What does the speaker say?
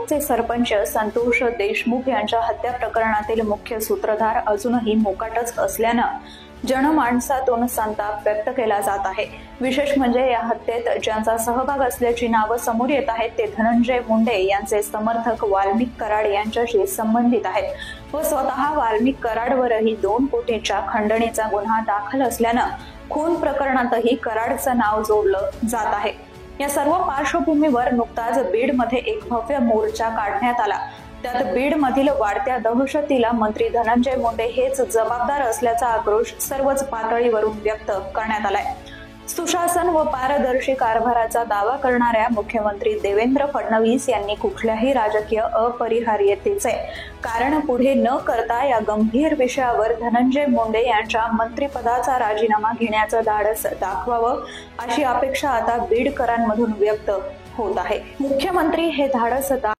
माळोदचे सरपंच संतोष देशमुख यांच्या हत्या प्रकरणातील मुख्य सूत्रधार अजूनही मोकाटच असल्यानं जनमानसातून संताप व्यक्त केला जात आहे। विशेष म्हणजे या हत्येत ज्यांचा सहभाग असल्याची नावं समोर येत आहेत ते धनंजय मुंडे यांचे समर्थक वाल्मिक कराड यांच्याशी संबंधित आहेत व स्वतः वाल्मिक कराडवरही 2 कोटींच्या खंडणीचा गुन्हा दाखल असल्यानं खून प्रकरणातही कराडचं नाव जोडलं जात आहे। या सर्व पार्श्वभूमीवर नुकताच बीडमध्ये एक भव्य मोर्चा काढण्यात आला। त्यात बीडमधील वाढत्या दहशतीला मंत्री धनंजय मुंडे हेच जबाबदार असल्याचा आक्रोश सर्वच पातळीवरून व्यक्त करण्यात आलाय। सुशासन व पारदर्शी कारभाराचा दावा करणाऱ्या मुख्यमंत्री देवेंद्र फडणवीस यांनी कुठल्याही राजकीय अपरिहार्यतेचे कारण पुढे न करता या गंभीर विषयावर धनंजय मुंडे यांच्या मंत्रिपदाचा राजीनामा घेण्याचं धाडस दाखवावं अशी अपेक्षा आता बीडकरांमधून व्यक्त होत आहे। मुख्यमंत्री हे धाडस